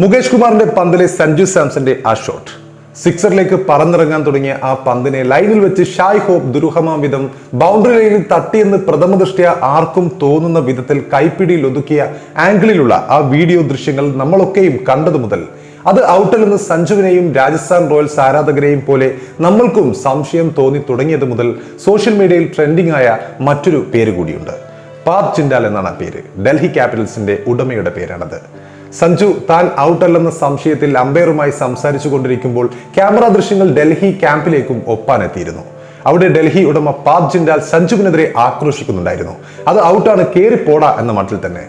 മുകേഷ് കുമാറിന്റെ പന്തിലെ സഞ്ജു സാംസന്റെ ആ ഷോട്ട് സിക്സറിലേക്ക് പറന്നിറങ്ങാൻ തുടങ്ങിയ ആ പന്തിനെ ലൈനിൽ വെച്ച് ഷായ് ഹോപ്പ് ദുരൂഹമാം വിധം ബൗണ്ടറി ലൈനിൽ തട്ടിയെന്ന് പ്രഥമ ദൃഷ്ട്യാ ആർക്കും തോന്നുന്ന വിധത്തിൽ കൈപ്പിടിയിൽ ഒതുക്കിയ ആംഗിളിലുള്ള ആ വീഡിയോ ദൃശ്യങ്ങൾ നമ്മളൊക്കെയും കണ്ടതു മുതൽ അത് ഔട്ടല്ലെന്ന് സഞ്ജുവിനെയും രാജസ്ഥാൻ റോയൽസ് ആരാധകരെയും പോലെ നമ്മൾക്കും സംശയം തോന്നി തുടങ്ങിയത് മുതൽ സോഷ്യൽ മീഡിയയിൽ ട്രെൻഡിംഗ് ആയ മറ്റൊരു പേര് കൂടിയുണ്ട്. പാർത്ത് ജിൻഡാൽ എന്നാണ് ആ പേര്. ഡൽഹി ക്യാപിറ്റൽസിന്റെ ഉടമയുടെ പേരാണത്. സഞ്ജു താൻ ഔട്ടല്ലെന്ന സംശയത്തിൽ അമ്പയറുമായി സംസാരിച്ചു കൊണ്ടിരിക്കുമ്പോൾ ക്യാമറ ദൃശ്യങ്ങൾ ഡൽഹി ക്യാമ്പിലേക്കും ഒപ്പാനെത്തിയിരുന്നു. അവിടെ ഡൽഹി ഉടമ പാർത്ത് ജിൻഡാൽ സഞ്ജുവിനെതിരെ ആക്രോശിക്കുന്നുണ്ടായിരുന്നു. അത് ഔട്ടാണ്, കേറിപ്പോടാ എന്ന മട്ടിൽ തന്നെ.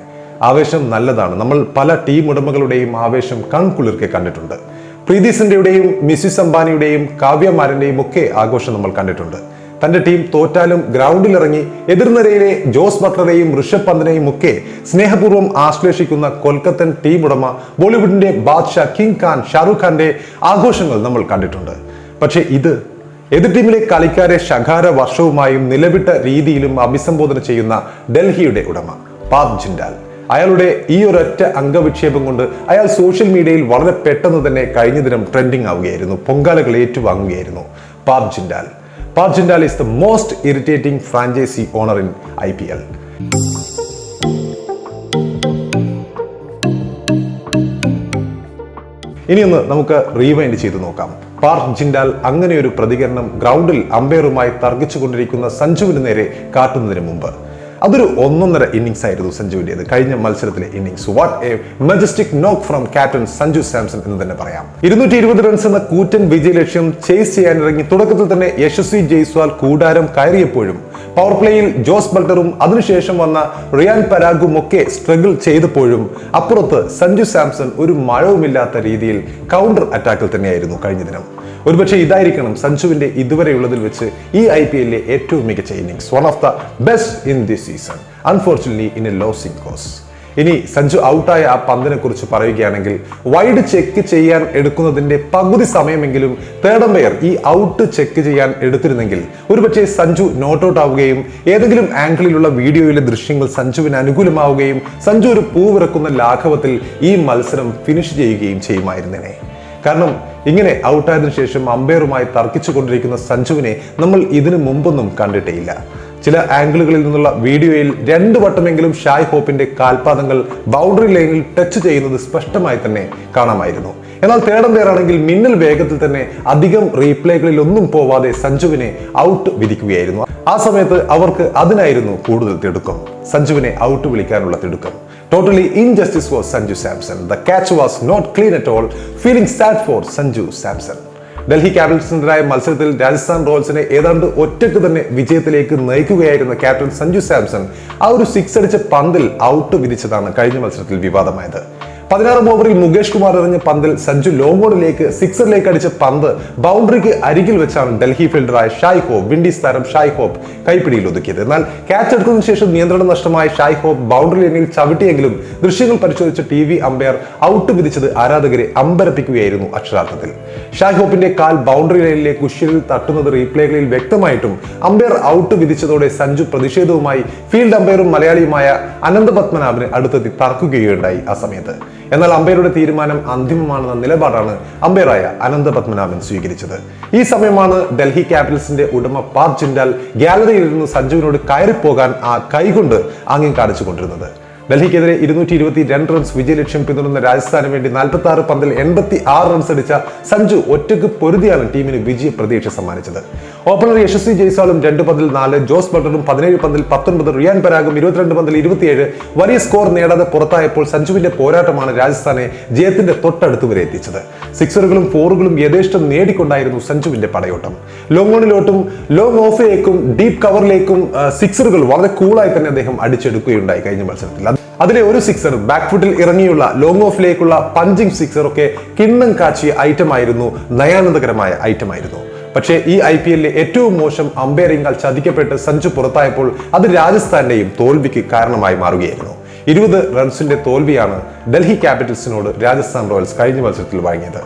ആവേശം നല്ലതാണ്. നമ്മൾ പല ടീം ഉടമകളുടെയും ആവേശം കൺകുളിർക്കെ കണ്ടിട്ടുണ്ട്. പ്രീതി സിൻഡയുടെയും മിസിസ് അംബാനിയുടെയും കാവ്യമാരന്റെയും ഒക്കെ ആഘോഷം നമ്മൾ കണ്ടിട്ടുണ്ട്. തന്റെ ടീം തോറ്റാലും ഗ്രൗണ്ടിൽ ഇറങ്ങി എതിർനിരയിലെ ജോസ് ബട്ട്ലറെയും ഋഷഭ് പന്തിനെയും ഒക്കെ സ്നേഹപൂർവ്വം ആശ്ലേഷിക്കുന്ന കൊൽക്കത്തൻ ടീം ഉടമ ബോളിവുഡിന്റെ ബാദ്ഷാ കിങ് ഖാൻ ഷാറുഖ് ഖാന്റെ ആഘോഷങ്ങൾ നമ്മൾ കണ്ടിട്ടുണ്ട്. പക്ഷേ ഇത് എതിർ ടീമിലെ കളിക്കാരെ ശകാര വർഷവുമായും നിലവിട്ട രീതിയിലും അഭിസംബോധന ചെയ്യുന്ന ഡൽഹിയുടെ ഉടമ പാർത്ത് ജിൻഡാൽ. അയാളുടെ ഈ ഒരൊറ്റ അംഗവിക്ഷേപം കൊണ്ട് അയാൾ സോഷ്യൽ മീഡിയയിൽ വളരെ പെട്ടെന്ന് തന്നെ കഴിഞ്ഞ ദിനം trending ആവുകയായിരുന്നു, പൊങ്കാലകൾ ഏറ്റുവാങ്ങുകയായിരുന്നു. Parth Jindal is the most irritating franchisee owner in IPL. ഇനിയൊന്ന് നമുക്ക് റീവൈൻഡ് ചെയ്ത് നോക്കാം. പാർത്ത് ജിൻഡാൽ അങ്ങനെ ഒരു പ്രതികരണം ഗ്രൗണ്ടിൽ അമ്പയറുമായി തർക്കിച്ചുകൊണ്ടിരിക്കുന്ന സഞ്ജുവിന് നേരെ കാട്ടുന്നതിന് മുമ്പ് അതൊരു ഒന്നൊന്നര ഇന്നിംഗ്സ് ആയിരുന്നു സഞ്ജുവിന്റേത്. കഴിഞ്ഞ മത്സരത്തിലെ ഇന്നിംഗ്സ് വാട്ട് എ മജസ്റ്റിക് നോക്ക് ഫ്രം ക്യാപ്റ്റൻ സഞ്ജു സാംസൺ എന്ന് തന്നെ പറയാം. 220 റൺസ് എന്ന കൂറ്റൻ വിജയലക്ഷ്യം ചേസ് ചെയ്യാനിറങ്ങി തുടക്കത്തിൽ തന്നെ യശസ്വി ജയ്സ്വാൾ കൂടാരം കയറിയപ്പോഴും പവർ പ്ലേയിൽ ജോസ് ബട്ട്ലറും അതിനുശേഷം വന്ന റിയാൻ പരാഗും ഒക്കെ സ്ട്രഗിൾ ചെയ്തപ്പോഴും അപ്പുറത്ത് സഞ്ജു സാംസൺ ഒരു മഴവുമില്ലാത്ത രീതിയിൽ കൗണ്ടർ അറ്റാക്കിൽ തന്നെയായിരുന്നു കഴിഞ്ഞ ദിനം. ഒരുപക്ഷെ ഇതായിരിക്കണം സഞ്ജുവിന്റെ ഇതുവരെയുള്ളതിൽ വെച്ച് ഈ IPL ഏറ്റവും മികച്ച innings, one of the best in this season, unfortunately in a losing cause. ഇനി സഞ്ജു ഔട്ടായ ആ പന്തിനെ കുറിച്ച് പറയുകയാണെങ്കിൽ വൈഡ് ചെക്ക് ചെയ്യാൻ എടുക്കുന്നതിന്റെ പകുതി സമയമെങ്കിലും തേർഡ് അമ്പയർ ഈ ഔട്ട് ചെക്ക് ചെയ്യാൻ എടുത്തിരുന്നെങ്കിൽ ഒരുപക്ഷെ സഞ്ജു നോട്ട് ഔട്ട് ആവുകയും ഏതെങ്കിലും ആംഗിളിലുള്ള വീഡിയോയിലെ ദൃശ്യങ്ങൾ സഞ്ജുവിന് അനുകൂലമാവുകയും സഞ്ജു ഒരു പൂവിറക്കുന്ന ലാഘവത്തിൽ ഈ മത്സരം ഫിനിഷ് ചെയ്യുകയും ചെയ്യുമായിരുന്നേനെ. കാരണം ഇങ്ങനെ ഔട്ടായതിനു ശേഷം അമ്പയറുമായി തർക്കിച്ചു കൊണ്ടിരിക്കുന്ന സഞ്ജുവിനെ നമ്മൾ ഇതിനു മുമ്പൊന്നും കണ്ടിട്ടേയില്ല. ചില ആംഗിളുകളിൽ നിന്നുള്ള വീഡിയോയിൽ 2 വട്ടമെങ്കിലും ഷായ് ഹോപ്പിന്റെ കാൽപാദങ്ങൾ ബൗണ്ടറി ലൈനിൽ ടച്ച് ചെയ്യുന്നത് സ്പഷ്ടമായി തന്നെ കാണാമായിരുന്നു. എന്നാൽ തേർഡ് അമ്പയർ ആണെങ്കിൽ മിന്നൽ വേഗത്തിൽ തന്നെ അധികം റീപ്ലേകളിൽ ഒന്നും പോവാതെ സഞ്ജുവിനെ ഔട്ട് വിധിക്കുകയായിരുന്നു. ആ സമയത്ത് അവർക്ക് അതിനായിരുന്നു കൂടുതൽ തിടുക്കം, സഞ്ജുവിനെ ഔട്ട് വിളിക്കാനുള്ള തിടുക്കം. Totally injustice for Sanju Samson. The catch was not clean at all. Feeling sad for Sanju Samson. Delhi ക്യാപിറ്റൽസിനെതിരായ മത്സരത്തിൽ രാജസ്ഥാൻ റോയൽസിനെ ഏതാണ്ട് ഒറ്റയ്ക്ക് തന്നെ വിജയത്തിലേക്ക് നയിക്കുകയായിരുന്ന ക്യാപ്റ്റൻ സഞ്ജു സാംസൺ ആ ഒരു സിക്സ് അടിച്ച പന്തിൽ ഔട്ട് വിധിച്ചതാണ് കഴിഞ്ഞ മത്സരത്തിൽ വിവാദമായത്. 16 ഓവറിൽ മുകേഷ് കുമാർ എറിഞ്ഞ പന്തിൽ സഞ്ജു ലോങ് ഓണിലേക്ക് സിക്സറിലേക്ക് അടിച്ച പന്ത് ബൗണ്ടറിക്ക് അരികിൽ വെച്ചാണ് ഡൽഹി ഫീൽഡറായ ഷായ് ഹോപ്പ്, വിൻഡീസ് താരം ഷായ് ഹോപ്പ് കൈപ്പിടിയിൽ ഒതുക്കിയത്. എന്നാൽ ക്യാച്ച് എടുത്തതിനു ശേഷം നിയന്ത്രണം നഷ്ടമായ ഷായ് ഹോപ്പ് ബൗണ്ടറി ലൈനിൽ ചവിട്ടിയെങ്കിലും ദൃശ്യങ്ങൾ പരിശോധിച്ച TV അമ്പയർ ഔട്ട് വിധിച്ചത് ആരാധകരെ അമ്പരപ്പിക്കുകയായിരുന്നു അക്ഷരാർത്ഥത്തിൽ. ഷായ് ഹോപ്പിന്റെ കാൽ ബൗണ്ടറി ലൈനിലേക്ക് ഉഷ്യലിൽ തട്ടുന്നത് റീപ്ലേകളിൽ വ്യക്തമായിട്ടും അമ്പയർ ഔട്ട് വിധിച്ചതോടെ സഞ്ജു പ്രതിഷേധവുമായി ഫീൽഡ് അമ്പയറും മലയാളിയുമായ അനന്ത പത്മനാഭന് അടുത്തെത്തി തർക്കുകയുണ്ടായി ആ സമയത്ത്. എന്നാൽ അമ്പയറുടെ തീരുമാനം അന്തിമമാണെന്ന നിലപാടാണ് അമ്പയറായ അനന്ത പത്മനാഭൻ സ്വീകരിച്ചത്. ഈ സമയമാണ് ഡൽഹി ക്യാപിറ്റൽസിന്റെ ഉടമ പാർത്ത് ജിൻഡാൽ ഗാലറിയിൽ ഇരുന്ന് സഞ്ജുവിനോട് കയറിപ്പോകാൻ ആ കൈകൊണ്ട് ആംഗ്യം കാണിച്ചു കൊണ്ടിരുന്നത്. ഡൽഹിക്കെതിരെ 222 റൺസ് വിജയലക്ഷ്യം പിന്തുടർന്ന രാജസ്ഥാന് വേണ്ടി 46 പന്തിൽ 86 റൺസ് അടിച്ച സഞ്ജു ഒറ്റയ്ക്ക് പൊരുതിയാണ് ടീമിന് വിജയ പ്രതീക്ഷ സമ്മാനിച്ചത്. ഓപ്പണർ യശസ്വി ജയ്സ്വാളും 2 പന്തിൽ 4, ജോസ് ബട്ട്ലറും 17 പന്തിൽ 19, റിയാൻ പരാഗും 22 പന്തിൽ 27 വലിയ സ്കോർ നേടാതെ പുറത്തായപ്പോൾ സഞ്ജുവിന്റെ പോരാട്ടമാണ് രാജസ്ഥാനെ ജയത്തിന്റെ തൊട്ടടുത്ത് വരെ എത്തിച്ചത്. സിക്സറുകളും ഫോറുകളും യഥേഷ്ടം നേടിക്കൊണ്ടായിരുന്നു സഞ്ജുവിന്റെ പടയോട്ടം. ലോങ് ഓണിലോട്ടും ലോങ് ഓഫിലേക്കും ഡീപ് കവറിലേക്കും സിക്സറുകൾ വളരെ കൂളായി തന്നെ അദ്ദേഹം അടിച്ചെടുക്കുകയുണ്ടായി കഴിഞ്ഞ മത്സരത്തിൽ. അതിലെ ഒരു സിക്സർ ബാക്ക് ഫുട്ടിൽ ഇറങ്ങിയുള്ള ലോങ് ഓഫിലേക്കുള്ള പഞ്ചിങ് സിക്സർ ഒക്കെ കിണ്ണം കാച്ചിയ ഐറ്റമായിരുന്നു, നയാനന്ദകരമായ ഐറ്റമായിരുന്നു. പക്ഷേ ഈ IPL ഏറ്റവും മോശം അമ്പയറിംഗാൽ ചതിക്കപ്പെട്ട് സഞ്ജു പുറത്തായപ്പോൾ അത് രാജസ്ഥാന്റെയും തോൽവിക്ക് കാരണമായി മാറുകയായിരുന്നു. 20 റൺസിന്റെ തോൽവിയാണ് ഡൽഹി ക്യാപിറ്റൽസിനോട് രാജസ്ഥാൻ റോയൽസ് കഴിഞ്ഞ മത്സരത്തിൽ വാങ്ങിയത്.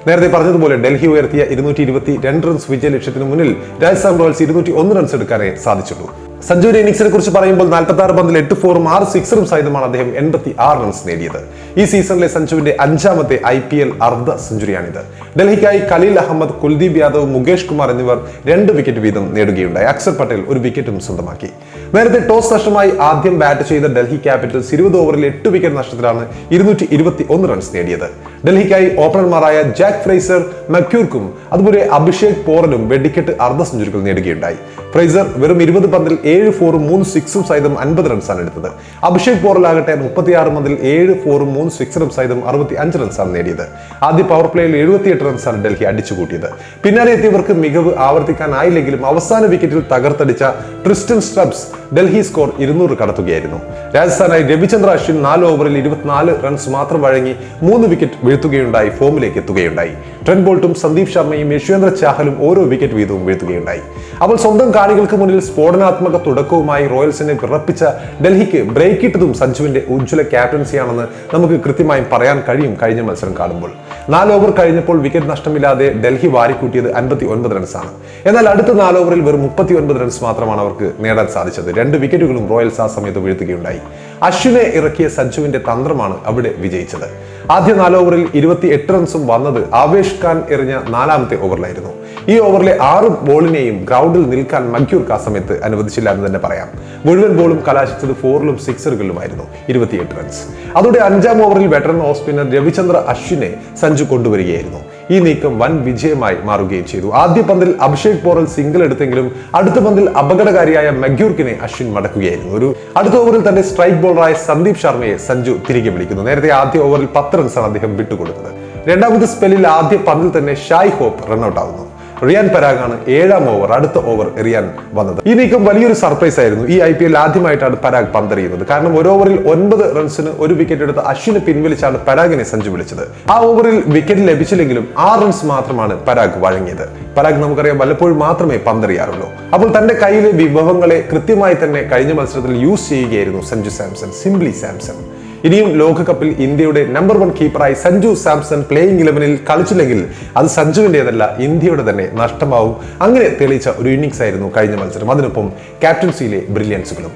നേരത്തെ പറഞ്ഞതുപോലെ ഡൽഹി ഉയർത്തിയ 222 റൺസ് വിജയ ലക്ഷ്യത്തിന് മുന്നിൽ രാജസ്ഥാൻ റോയൽസ് 201 റൺസ് എടുക്കാനേ സാധിച്ചുള്ളൂ. സഞ്ജുവിന്റെ ഇന്നിംഗ്സിനെ കുറിച്ച് പറയുമ്പോൾ 46 പന്തിൽ 8 ഫോറും 6 സിക്സറും സഹിതമാണ് അദ്ദേഹം 86 റൺസ് നേടിയത്. ഈ സീസണിലെ സഞ്ജുവിന്റെ 5ാമത്തെ IPL അർദ്ധ സെഞ്ചുറിയാണിത്. ഡൽഹിക്കായി ഖലീൽ അഹമ്മദ്, കുൽദീപ് യാദവ്, മുകേഷ് കുമാർ എന്നിവർ 2 വിക്കറ്റ് വീതം നേടുകയുണ്ടായി. അക്സർ പട്ടേൽ 1 വിക്കറ്റും സ്വന്തമാക്കി. നേരത്തെ ടോസ് നഷ്ടമായി ആദ്യം ബാറ്റ് ചെയ്ത ഡൽഹി ക്യാപിറ്റൽസ് 20 ഓവറിൽ 8 വിക്കറ്റ് നഷ്ടത്തിലാണ് 221 റൺസ് നേടിയത്. ഡൽഹിക്കായി ഓപ്പണർമാരായ ജാക്ക് ഫ്രേസർ, മക്യൂർക്കും അതുപോലെ അഭിഷേക് പോറലും വെടിക്കെട്ട് അർദ്ധ സെഞ്ചുറികൾ നേടുകയുണ്ടായി. ഫ്രേസർ വെറും 20 പന്തിൽ 7 ഫോറും 3 സിക്സും സഹിതം 50 റൺസാണ് എടുത്തത്. അഭിഷേക് പോറലാകട്ടെ 36 പന്തിൽ 7 ഫോറും 3 സിക്സറും സഹിതം 65 റൺസാണ് നേടിയത്. ആദ്യ പവർ പ്ലേയിൽ 78 റൺസാണ് ഡൽഹി അടിച്ചുകൂട്ടിയത്. പിന്നാലെ എത്തിയവർക്ക് മികവ് ആവർത്തിക്കാനായില്ലെങ്കിലും അവസാന വിക്കറ്റിൽ തകർത്തടിച്ച ട്രിസ്റ്റൻ സ്ട്രബ്സ് ഡൽഹി സ്കോർ 200 കടത്തുകയായിരുന്നു. രാജസ്ഥാനായി രവിചന്ദ്ര അശ്വിൻ 4 ഓവറിൽ 24 റൺസ് മാത്രം വഴങ്ങി 3 വിക്കറ്റ് വീഴ്ത്തുകയുണ്ടായി, ഫോമിലേക്ക് എത്തുകയുണ്ടായി. ട്രെന്റ് ബോൾട്ടും സന്ദീപ് ശർമ്മയും യശ്വേന്ദ്ര ചാഹലും ഓരോ വിക്കറ്റ് വീതവും വീഴ്ത്തുകയുണ്ടായി. അപ്പോൾ സ്വന്തം കാണികൾക്ക് മുന്നിൽ സ്ഫോടനാത്മക തുടക്കവുമായി റോയൽസിനെ വിറപ്പിച്ച ഡൽഹിക്ക് ബ്രേക്ക് ഇട്ടതും സഞ്ജുവിന്റെ ഉജ്ജ്വല ക്യാപ്റ്റൻസിയാണെന്ന് നമുക്ക് കൃത്യമായും പറയാൻ കഴിയും. കഴിഞ്ഞ മത്സരം കാണുമ്പോൾ 4 ഓവർ കഴിഞ്ഞപ്പോൾ വിക്കറ്റ് നഷ്ടമില്ലാതെ ഡൽഹി വാരിക്കൂട്ടിയത് 59 റൺസാണ്. എന്നാൽ അടുത്ത 4 ഓവറിൽ വെറും 39 റൺസ് മാത്രമാണ് അവർക്ക് നേടാൻ സാധിച്ചത്. 2 വിക്കറ്റുകളും റോയൽസ് ആ സമയത്ത് വീഴ്ത്തുകയുണ്ടായി. അശ്വിനെ ഇറക്കിയ സഞ്ജുവിന്റെ തന്ത്രമാണ് അവിടെ വിജയിച്ചത്. ആദ്യ 4 ഓവറിൽ 28 റൺസും വന്നത് ആവേശ് ഖാൻ എറിഞ്ഞ 4ാമത്തെ ഓവറിലായിരുന്നു. ഈ ഓവറിലെ 6 ബോളിനെയും ഗ്രൗണ്ടിൽ നിൽക്കാൻ മക്യൂർക്ക് ആ സമയത്ത് അനുവദിച്ചില്ല എന്ന് തന്നെ പറയാം. മുഴുവൻ ബോളും കലാശിച്ചത് 4ലും സിക്സറുകളിലുമായിരുന്നു. 28 റൺസ്. അതോടെ 5ാം ഓവറിൽ വെറ്ററൻ ഓഫ് സ്പിന്നർ രവിചന്ദ്ര അശ്വിനെ സഞ്ജു കൊണ്ടുവരികയായിരുന്നു. ഈ നീക്കം വൻ വിജയമായി മാറുകയും ചെയ്തു. ആദ്യ പന്തിൽ അഭിഷേക് പോറൽ സിംഗിൾ എടുത്തെങ്കിലും അടുത്ത പന്തിൽ അപകടകാരിയായ മക്യൂർക്കിനെ അശ്വിൻ മടക്കുകയായിരുന്നു. അടുത്ത ഓവറിൽ തന്റെ സ്ട്രൈക്ക് ബോളറായ സന്ദീപ് ശർമ്മയെ സഞ്ജു തിരികെ വിളിക്കുന്നു. നേരത്തെ ആദ്യ ഓവറിൽ 10 റൺസാണ് അദ്ദേഹം വിട്ടുകൊടുത്തത്. 2ാമത്തെ സ്പെല്ലിൽ ആദ്യ പന്തിൽ തന്നെ ഷായ് ഹോപ്പ് റൺഔട്ട് ആവുന്നു. റിയാൻ പരാഗാണ് 7ാം ഓവർ അടുത്ത ഓവർ എറിയാൻ വന്നത്. ഈ നീക്കം വലിയൊരു സർപ്രൈസ് ആയിരുന്നു. ഈ IPL ആദ്യമായിട്ടാണ് പരാഗ് പന്തെറിയുന്നത്. കാരണം ഒരു ഓവറിൽ 9 റൺസിന് 1 വിക്കറ്റ് എടുത്ത അശ്വിനെ പിൻവലിച്ചാണ് പരാഗിനെ സഞ്ജു വിളിച്ചത്. ആ ഓവറിൽ വിക്കറ്റ് ലഭിച്ചില്ലെങ്കിലും 6 റൺസ് മാത്രമാണ് പരാഗ് വഴങ്ങിയത്. പരാഗ് നമുക്കറിയാം വല്ലപ്പോഴും മാത്രമേ പന്തെറിയാറുള്ളൂ. അപ്പോൾ തന്റെ കയ്യിലെ വിഭവങ്ങളെ കൃത്യമായി തന്നെ കഴിഞ്ഞ മത്സരത്തിൽ യൂസ് ചെയ്യുകയായിരുന്നു സഞ്ജു സാംസൺ, സിംപ്ലി സാംസൺ. ഇനിയും ലോകകപ്പിൽ ഇന്ത്യയുടെ നമ്പർ 1 കീപ്പറായി സഞ്ജു സാംസൺ പ്ലേയിങ് 11-ൽ കളിച്ചില്ലെങ്കിൽ അത് സഞ്ജുവിൻ്റെതല്ല, ഇന്ത്യയുടെ തന്നെ നഷ്ടമാവും. അങ്ങനെ തെളിയിച്ച ഒരു ഇന്നിംഗ്സ് ആയിരുന്നു കഴിഞ്ഞ മത്സരം. അതിനൊപ്പം ക്യാപ്റ്റൻസിയിലെ ബ്രില്യൻസുകളും.